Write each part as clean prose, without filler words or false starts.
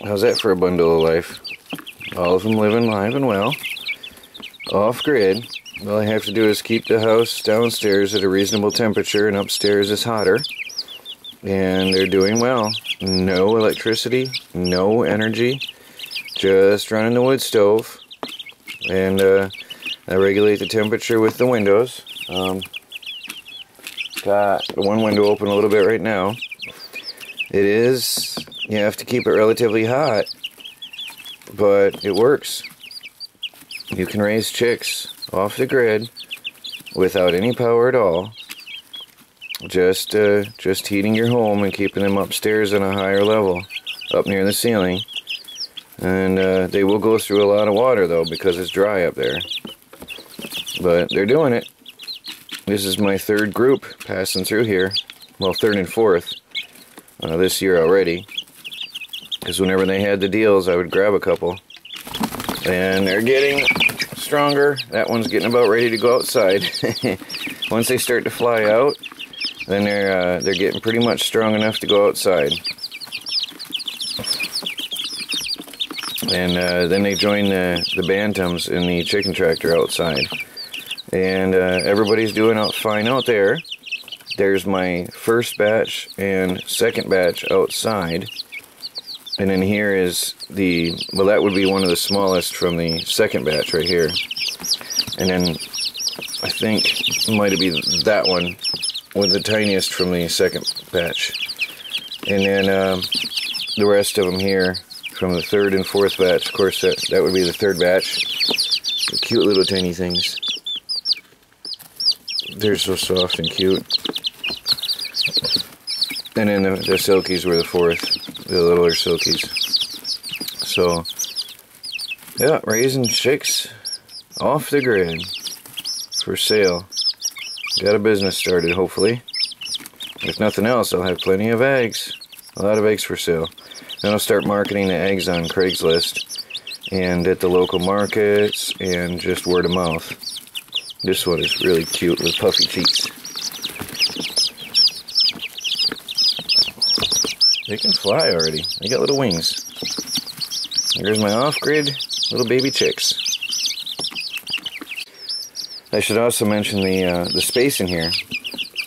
How's that for a bundle of life? All of them living live and well. Off-grid. All I have to do is keep the house downstairs at a reasonable temperature and upstairs is hotter. And they're doing well. No electricity, no energy. Just running the wood stove. And I regulate the temperature with the windows. Got one window open a little bit right now. It is, you have to keep it relatively hot, but it works. You can raise chicks off the grid without any power at all. Just heating your home and keeping them upstairs on a higher level, up near the ceiling. And they will go through a lot of water though because it's dry up there. But they're doing it. This is my third group passing through here. Well, third and fourth this year already. Because whenever they had the deals, I would grab a couple. And they're getting stronger. That one's getting about ready to go outside. Once they start to fly out, then they're getting pretty much strong enough to go outside. And then they join the bantams in the chicken tractor outside. And everybody's doing fine out there. There's my first batch and second batch outside. And then here is well, that would be one of the smallest from the second batch right here. And then I think it might be that one with the tiniest from the second batch. And then the rest of them here from the third and fourth batch. Of course, that would be the third batch. The cute little tiny things. They're so soft and cute. And then the silkies were the fourth, the littler silkies. So, yeah, raising chicks off the grid for sale. Got a business started, hopefully. If nothing else, I'll have plenty of eggs. A lot of eggs for sale. Then I'll start marketing the eggs on Craigslist and at the local markets and just word of mouth. This one is really cute with puffy cheeks. They can fly already. They got little wings. Here's my off-grid little baby chicks. I should also mention the space in here.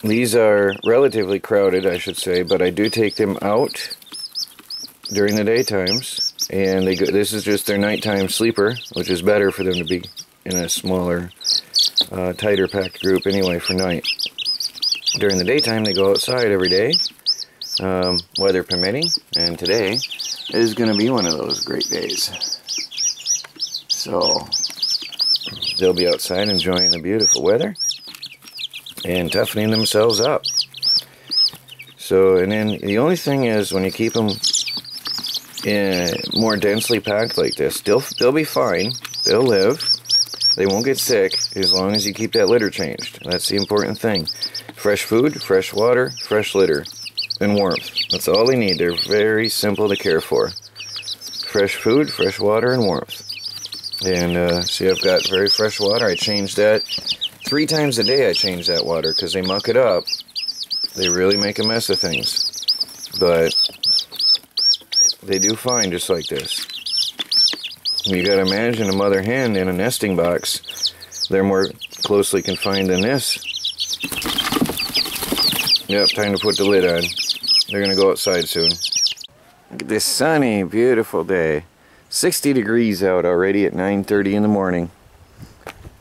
These are relatively crowded, I should say, but I do take them out during the daytimes, and this is just their nighttime sleeper, which is better for them to be in a smaller, tighter packed group anyway for night. During the daytime, they go outside every day, weather permitting, and today is going to be one of those great days. So they'll be outside enjoying the beautiful weather and toughening themselves up. So, and then the only thing is when you keep them more densely packed like this, they'll be fine. They'll live. They won't get sick as long as you keep that litter changed. That's the important thing. Fresh food, fresh water, fresh litter, and warmth. That's all they need. They're very simple to care for. Fresh food, fresh water, and warmth. And see, I've got very fresh water. I change that 3 times a day. I change that water because they muck it up. They really make a mess of things. But they do fine just like this. You gotta imagine a mother hen in a nesting box. They're more closely confined than this. Yep, time to put the lid on. They're gonna go outside soon. Look at this sunny, beautiful day. 60 degrees out already at 9:30 in the morning.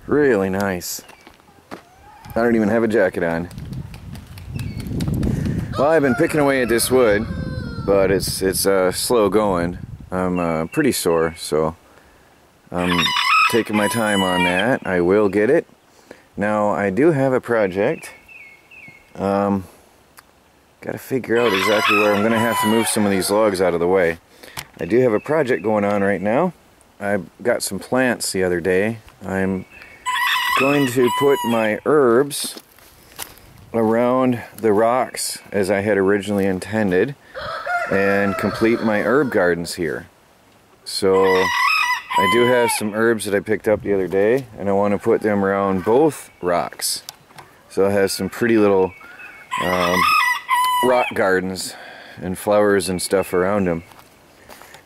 Really nice. I don't even have a jacket on. Well, I've been picking away at this wood, but it's slow going. I'm pretty sore, so I'm taking my time on that. I will get it. Now, I do have a project. Got to figure out exactly where I'm going to have to move some of these logs out of the way. I do have a project going on right now. I got some plants the other day. I'm going to put my herbs around the rocks as I had originally intended and complete my herb gardens here. So I do have some herbs that I picked up the other day and I want to put them around both rocks. So I have some pretty little rock gardens and flowers and stuff around them.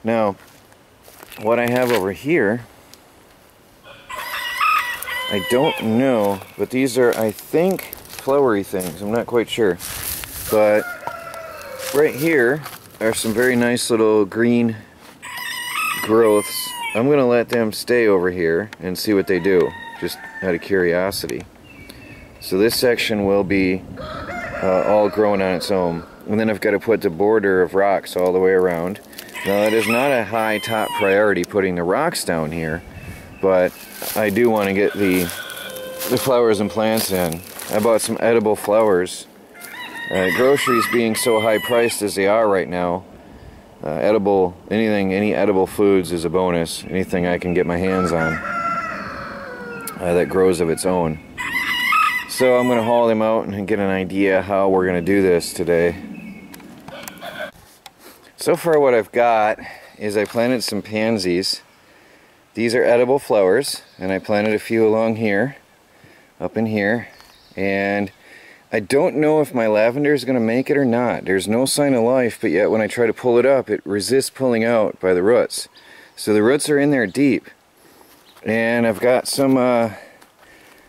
Now, what I have over here, I don't know, but these are, I think, flowery things. I'm not quite sure. But right here are some very nice little green growths. I'm going to let them stay over here and see what they do, just out of curiosity. So this section will be all growing on its own. And then I've got to put the border of rocks all the way around. Now that is not a high top priority, putting the rocks down here, but I do want to get the flowers and plants in. I bought some edible flowers. Groceries being so high priced as they are right now, any edible foods is a bonus. Anything I can get my hands on that grows of its own. So I'm going to haul them out and get an idea how we're going to do this today. So far what I've got is I planted some pansies. These are edible flowers, and I planted a few along here, up in here, and I don't know if my lavender is going to make it or not. There's no sign of life, but yet when I try to pull it up, it resists pulling out by the roots. So the roots are in there deep. And I've got some,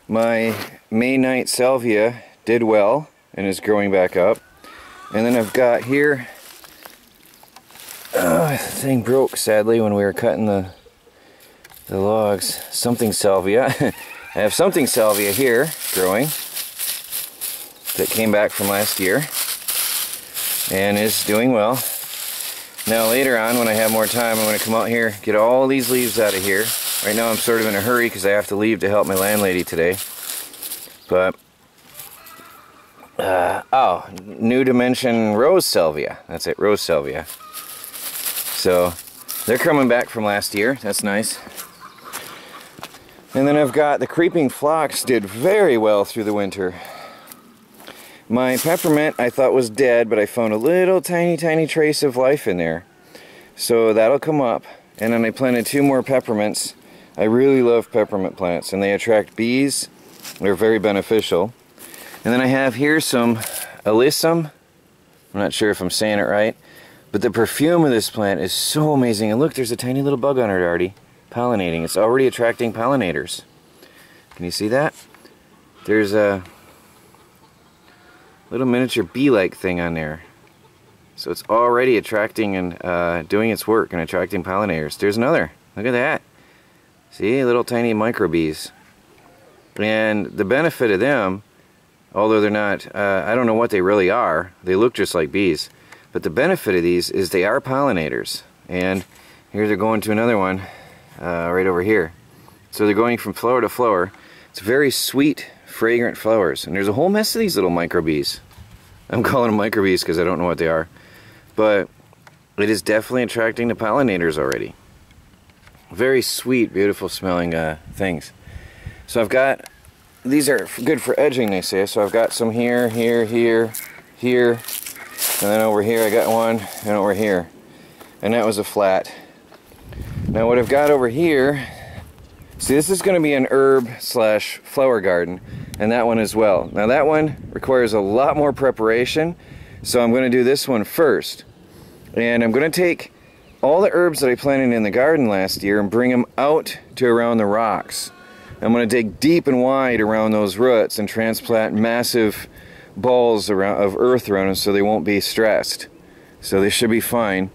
my May Night Salvia did well and is growing back up. And then I've got here, the thing broke sadly when we were cutting the logs. Something Salvia. I have something Salvia here growing that came back from last year and is doing well. Now later on, when I have more time, I'm going to come out here, get all these leaves out of here. Right now I'm sort of in a hurry because I have to leave to help my landlady today. But, oh, New Dimension Rose Salvia. That's it, Rose Salvia. So, they're coming back from last year. That's nice. And then I've got the creeping phlox did very well through the winter. My peppermint I thought was dead, but I found a little tiny trace of life in there. So that'll come up. And then I planted 2 more peppermints. I really love peppermint plants, and they attract bees. They're very beneficial. And then I have here some alyssum. I'm not sure if I'm saying it right, but the perfume of this plant is so amazing. And look, there's a tiny little bug on it already, pollinating. It's already attracting pollinators. Can you see that? There's a little miniature bee-like thing on there. So it's already attracting and doing its work and attracting pollinators. There's another. Look at that. See, little tiny microbees. And the benefit of them, although they're not, I don't know what they really are. They look just like bees. But the benefit of these is they are pollinators. And here they're going to another one right over here. So they're going from flower to flower. It's very sweet, fragrant flowers. And there's a whole mess of these little microbees. I'm calling them microbees because I don't know what they are. But it is definitely attracting the pollinators already. Very sweet, beautiful smelling things. So I've got, these are good for edging, they say. So I've got some here, here, here, here. And then over here I got one, and over here. And that was a flat. Now what I've got over here, see, this is going to be an herb slash flower garden, and that one as well. Now that one requires a lot more preparation, so I'm going to do this one first. And I'm going to take all the herbs that I planted in the garden last year and bring them out to around the rocks. I'm going to dig deep and wide around those roots and transplant massive balls of earth around them so they won't be stressed. So they should be fine,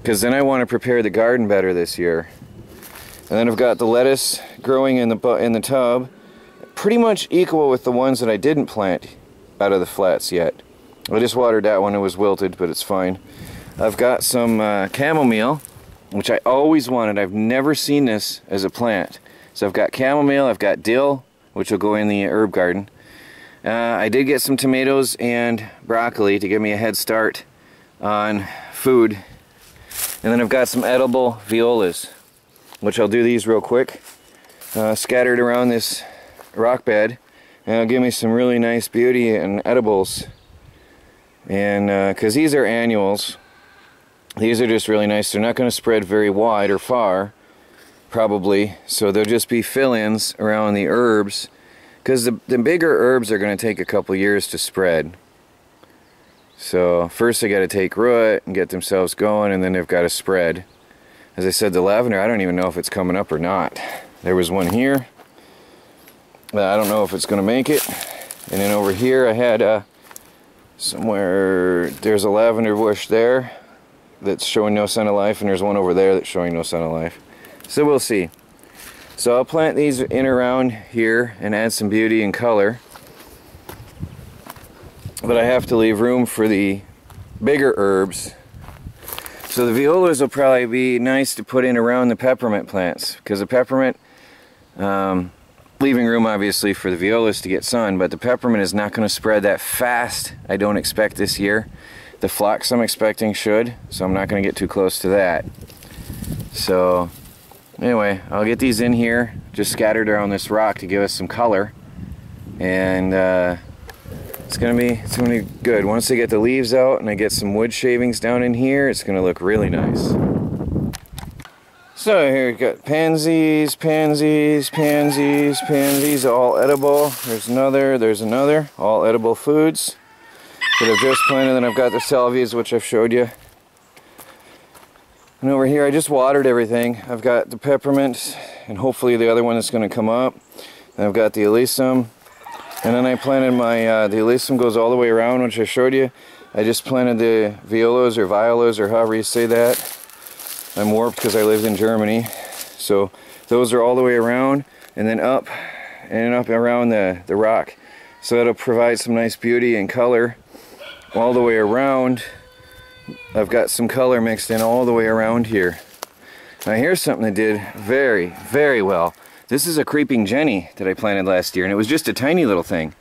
because then I want to prepare the garden better this year. And then I've got the lettuce growing in the tub, pretty much equal with the ones that I didn't plant out of the flats yet. I just watered that one, it was wilted, but it's fine. I've got some chamomile, which I always wanted. I've never seen this as a plant. So I've got chamomile, I've got dill, which will go in the herb garden. I did get some tomatoes and broccoli to give me a head start on food. And then I've got some edible violas, which I'll do these real quick, scattered around this rock bed, and it'll give me some really nice beauty and edibles. And because these are annuals, these are just really nice. They're not going to spread very wide or far, probably, so they'll just be fill-ins around the herbs, because the bigger herbs are going to take a couple years to spread. So first they got to take root and get themselves going, and then they've got to spread. As I said, the lavender, I don't even know if it's coming up or not. There was one here. I don't know if it's going to make it. And then over here I had somewhere, there's a lavender bush there that's showing no sign of life, and there's one over there that's showing no sign of life. So we'll see. So I'll plant these in around here and add some beauty and color. But I have to leave room for the bigger herbs. So the violas will probably be nice to put in around the peppermint plants, because the peppermint, leaving room obviously for the violas to get sun, but the peppermint is not going to spread that fast, I don't expect this year. The phlox I'm expecting should, so I'm not going to get too close to that. So anyway, I'll get these in here, just scattered around this rock to give us some color, and it's gonna be good. Once I get the leaves out and I get some wood shavings down in here, it's gonna look really nice. So here we got pansies, pansies, pansies, pansies, all edible. There's another, all edible foods that I've just planted. Then I've got the salvias, which I've showed you. And over here I just watered everything. I've got the peppermint and hopefully the other one that's gonna come up. And I've got the alyssum. And then I planted my, the alyssum goes all the way around, which I showed you. I just planted the violas or violas or however you say that. I'm warped because I lived in Germany. So those are all the way around and then up and up around the rock. So it'll provide some nice beauty and color all the way around. I've got some color mixed in all the way around here. Now here's something that did very, very well. This is a creeping Jenny that I planted last year, and it was just a tiny little thing.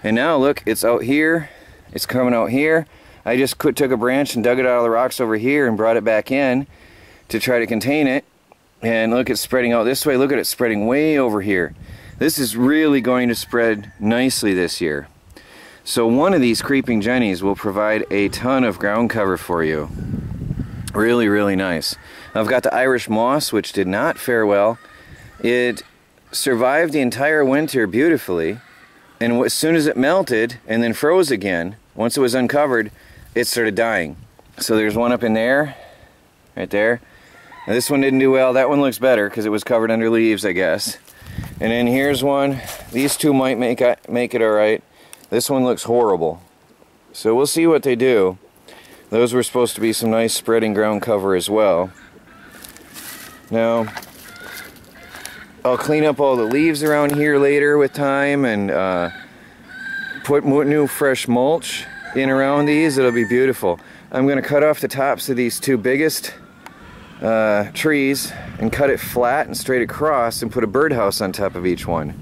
And now look, it's out here, it's coming out here. I just took a branch and dug it out of the rocks over here and brought it back in to try to contain it. And look, it's spreading out this way. Look at it spreading way over here. This is really going to spread nicely this year. So one of these creeping Jennies will provide a ton of ground cover for you. Really, really nice. I've got the Irish moss, which did not fare well. It survived the entire winter beautifully, and as soon as it melted and then froze again, once it was uncovered, it started dying. So there's one up in there, right there. Now this one didn't do well. That one looks better because it was covered under leaves, I guess. And then here's one. These two might make it all right. This one looks horrible. So we'll see what they do. Those were supposed to be some nice spreading ground cover as well. Now, I'll clean up all the leaves around here later with time and put new fresh mulch in around these. It'll be beautiful. I'm going to cut off the tops of these two biggest trees and cut it flat and straight across and put a birdhouse on top of each one.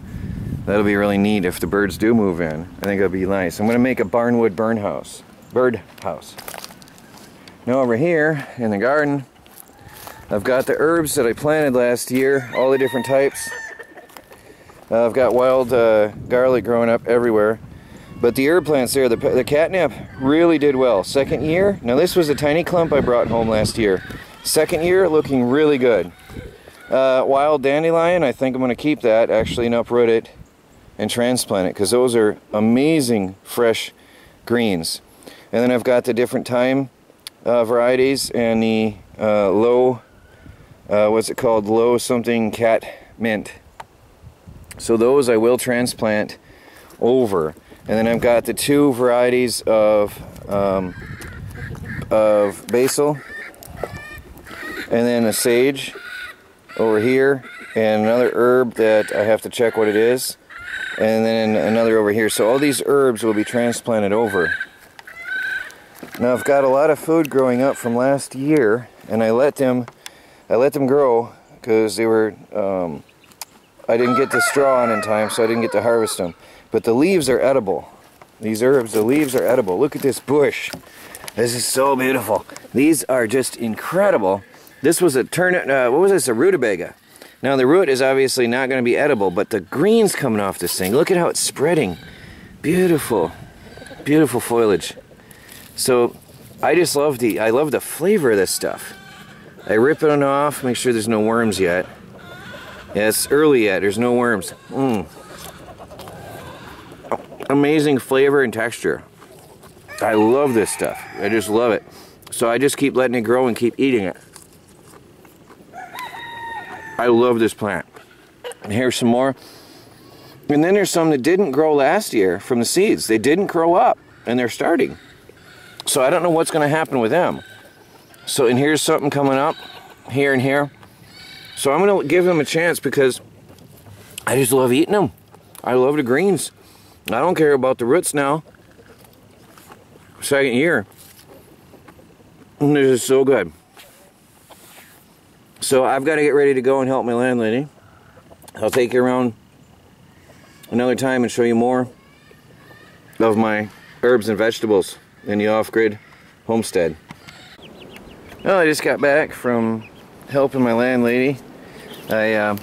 That'll be really neat if the birds do move in. I think it'll be nice. I'm going to make a barnwood birdhouse. Now over here in the garden, I've got the herbs that I planted last year, all the different types. I've got wild garlic growing up everywhere. But the herb plants there, the catnip really did well. Second year, now this was a tiny clump I brought home last year. Second year, looking really good. Wild dandelion, I think I'm going to keep that actually and uproot it and transplant it because those are amazing fresh greens. And then I've got the different thyme varieties and the low, what's it called, low something cat mint. So those I will transplant over. And then I've got the two varieties of basil, and then a sage over here, and another herb that I have to check what it is, and then another over here. So all these herbs will be transplanted over. Now I've got a lot of food growing up from last year, and I let them grow because they were I didn't get the straw on in time, so I didn't get to harvest them. But the leaves are edible. These herbs, the leaves are edible. Look at this bush. This is so beautiful. These are just incredible. This was a turnip, what was this, a rutabaga. Now the root is obviously not going to be edible, but the green's coming off this thing. Look at how it's spreading. Beautiful, beautiful foliage. So I just love I love the flavor of this stuff. I rip it off, make sure there's no worms yet. Yeah, it's early yet, there's no worms. Amazing flavor and texture. I love this stuff. I just love it. So I just keep letting it grow and keep eating it. I love this plant. And here's some more. And then there's some that didn't grow last year from the seeds. They didn't grow up, and they're starting. So I don't know what's going to happen with them. So, and here's something coming up here and here. So I'm going to give them a chance because I just love eating them. I love the greens. I don't care about the roots now. Second year. And this is so good. So I've got to get ready to go and help my landlady. I'll take you around another time and show you more of my herbs and vegetables in the off-grid homestead. Well, I just got back from helping my landlady. I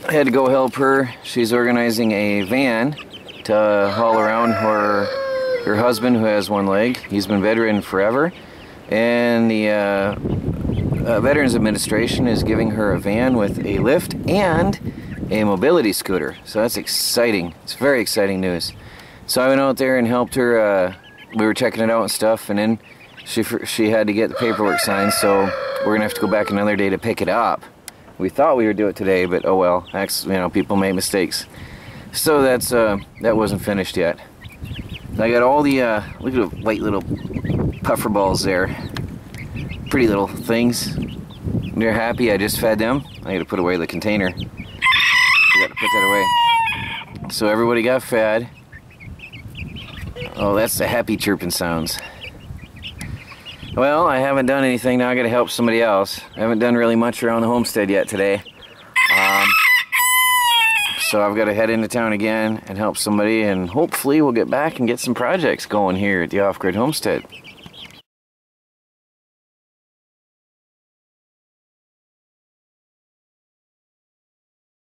had to go help her. She's organizing a van to haul around her husband, who has one leg. He's been bedridden forever, and the Veterans Administration is giving her a van with a lift and a mobility scooter. So that's exciting. It's very exciting news. So I went out there and helped her. We were checking it out and stuff, and then she had to get the paperwork signed, so we're gonna have to go back another day to pick it up. We thought we would do it today, but oh well. You know, people make mistakes. So that's that wasn't finished yet. I got all the look at the white little puffer balls there. Pretty little things. They're happy. I just fed them. I got to put away the container. I got to put that away. So everybody got fed. Oh, that's the happy chirping sounds. Well, I haven't done anything. Now I got to help somebody else. I haven't done really much around the homestead yet today. So I've got to head into town again and help somebody, and hopefully we'll get back and get some projects going here at the Off-Grid Homestead.